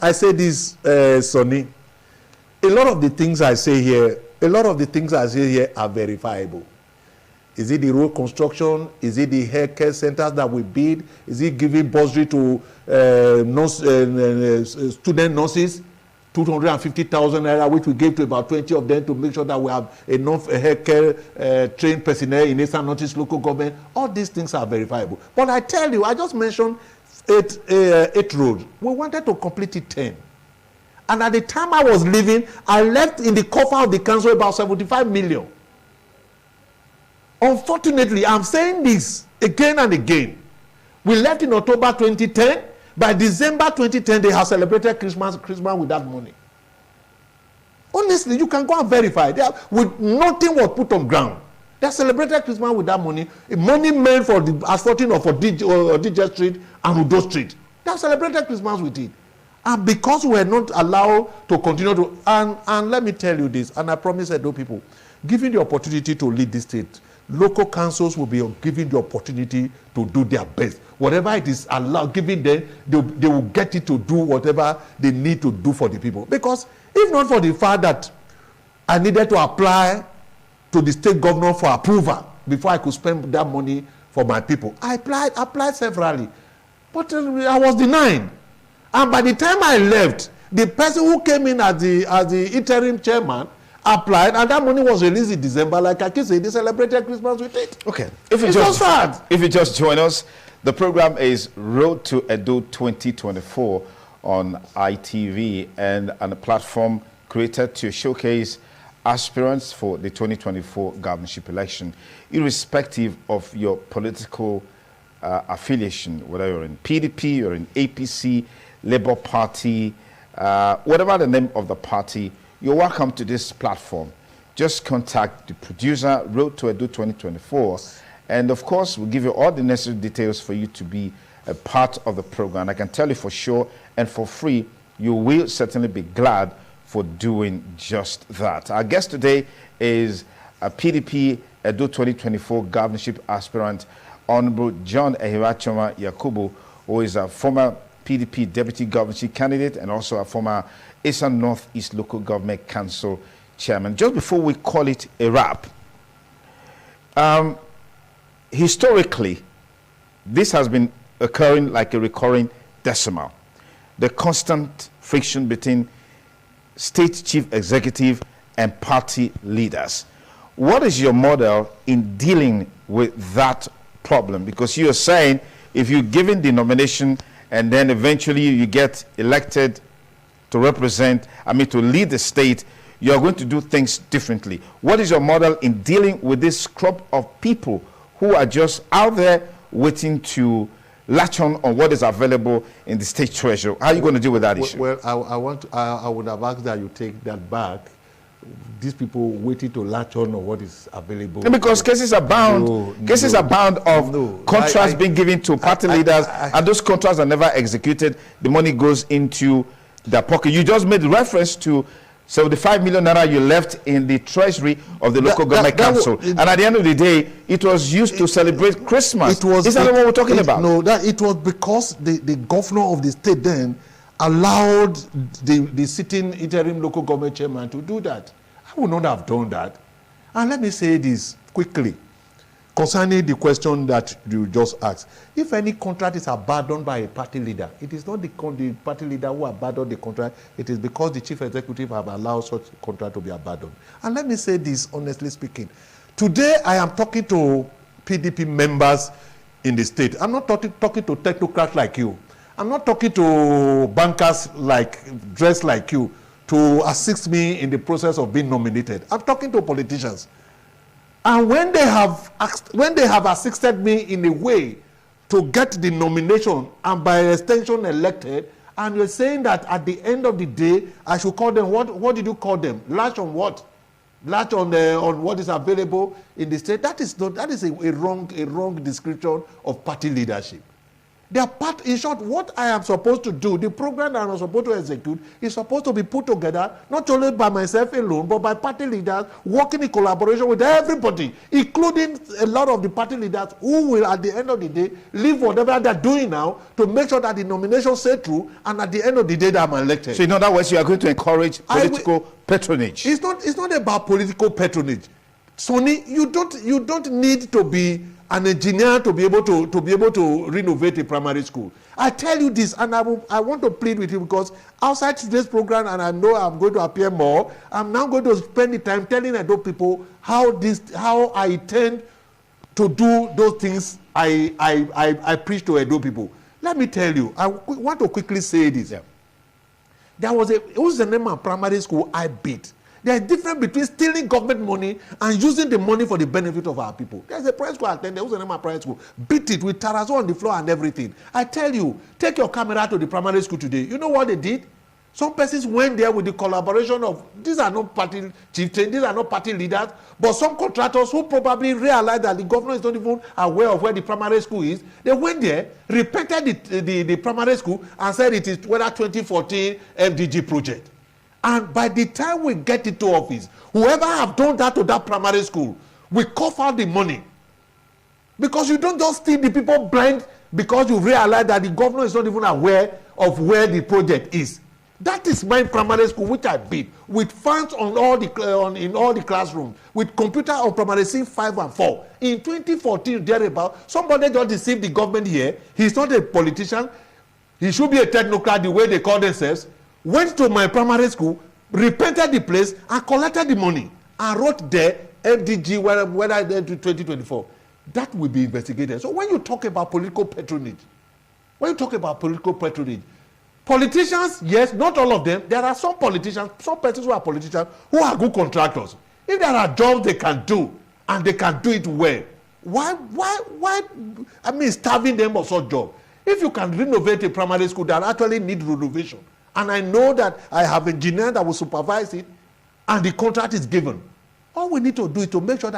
I say this, Sonny. A lot of the things I say here, are verifiable. Is it the road construction? Is it the healthcare centers that we build? Is it giving bursary to student nurses? 250,000 naira, which we gave to about 20 of them to make sure that we have enough healthcare trained personnel in Eastern Northeast local government. All these things are verifiable. But I tell you, I just mentioned 8 roads. We wanted to complete it 10. And at the time I was leaving, I left in the coffer of the council about 75 million. Unfortunately, I'm saying this again and again. We left in October 2010. By December 2010, they have celebrated Christmas with that money. Honestly, you can go and verify. With nothing was put on ground. They celebrated Christmas with that money. Money made for the asphalting of DJ Street and Udo Street. They have celebrated Christmas with it. And because we were not allowed to continue to, and let me tell you this, and I promise Edo people, given the opportunity to lead this state, local councils will be given the opportunity to do their best. Whatever it is allowed, giving them, they will get it to do whatever they need to do for the people. Because if not for the fact that I needed to apply to the state governor for approval before I could spend that money for my people, I applied severally. But I was denied. And by the time I left, the person who came in as the interim chairman applied, and that money was released in December. Like I keep saying, they celebrated Christmas with it. Okay. If you just join us, the program is Road to Edo 2024 on ITV and on a platform created to showcase aspirants for the 2024 governorship election, irrespective of your political affiliation, whether you're in PDP or in APC, Labour Party, whatever the name of the party. You're welcome to this platform. Just contact the producer, Road to Edo 2024, and of course, we'll give you all the necessary details for you to be a part of the program. I can tell you for sure and for free, you will certainly be glad for doing just that. Our guest today is a PDP Edo 2024 governorship aspirant, Honorable John Ehirachoma Yakubu, who is a former PDP deputy governorship candidate and also a former Eastern Northeast Local Government Council chairman. Just before we call it a wrap, historically, this has been occurring like a recurring decimal. The constant friction between state chief executive and party leaders. What is your model in dealing with that problem? Because you are saying if you're given the nomination and then eventually you get elected to represent, to lead the state, you are going to do things differently. What is your model in dealing with this crop of people who are just out there waiting to latch on what is available in the state treasury? How are you going to deal with that issue? Well, I would have asked that you take that back. These people waiting to latch on what is available. Because cases are bound. Are bound of contracts being given to party leaders, and those contracts are never executed. The money goes into their pocket. You just made reference to 75 million naira you left in the treasury of the local government council, and at the end of the day, it was used to celebrate Christmas. Is that what we're talking about? No, it was because the governor of the state then allowed the sitting interim local government chairman to do that. I would not have done that. And let me say this quickly concerning the question that you just asked. If any contract is abandoned by a party leader, it is not the party leader who abandoned the contract. It is because the chief executive have allowed such a contract to be abandoned. And let me say this, honestly speaking. Today, I am talking to PDP members in the state. I'm not talking to technocrats like you. I'm not talking to bankers dressed like you to assist me in the process of being nominated. I'm talking to politicians. And when they have assisted me in a way to get the nomination and by extension elected, and you're saying that at the end of the day, I should call them, what did you call them? Latch on what? Latch on what is available in the state? That is a wrong description of party leadership. They are part, in short, what I am supposed to do, the program that I'm supposed to execute is supposed to be put together, not only by myself alone, but by party leaders working in collaboration with everybody, including a lot of the party leaders who will, at the end of the day, leave whatever they're doing now to make sure that the nomination stay through, and at the end of the day, that I'm elected. So in other words, you are going to encourage political patronage. It's not about political patronage. Sonny, you don't need to be an engineer to be able to renovate a primary school. I tell you this, and I want to plead with you, because outside today's program, and I know I'm going to appear more, I'm now going to spend the time telling Edo people how I intend to do those things I preach to Edo people. Let me tell you, I want to quickly say this. Yeah. There was the name of primary school I beat. There's a difference between stealing government money and using the money for the benefit of our people. There's a primary school I attended, who's the name of primary school, beat it with terrazzo on the floor and everything. I tell you, take your camera to the primary school today. You know what they did? Some persons went there with the collaboration of, these are not party chieftains, these are not party leaders, but some contractors who probably realized that the governor is not even aware of where the primary school is. They went there, repented the primary school, and said it is whether 2014 MDG project. And by the time we get into office, whoever have done that to that primary school, we cough out the money. Because you don't just steal the people blind because you realize that the governor is not even aware of where the project is. That is my primary school, which I beat, with fans on in all the classrooms, with computer on primary 6, 5, and 4. In 2014, thereabout, somebody just deceived the government here. He's not a politician. He should be a technocrat, the way they call themselves. Went to my primary school, repainted the place, and collected the money, and wrote there MDG when I did to 2024. That will be investigated. So when you talk about political patronage, politicians, yes, not all of them. There are some politicians, some persons who are politicians, who are good contractors. If there are jobs they can do, and they can do it well, why starving them of such job? If you can renovate a primary school that actually needs renovation, and I know that I have an engineer that will supervise it, and the contract is given, all we need to do is to make sure that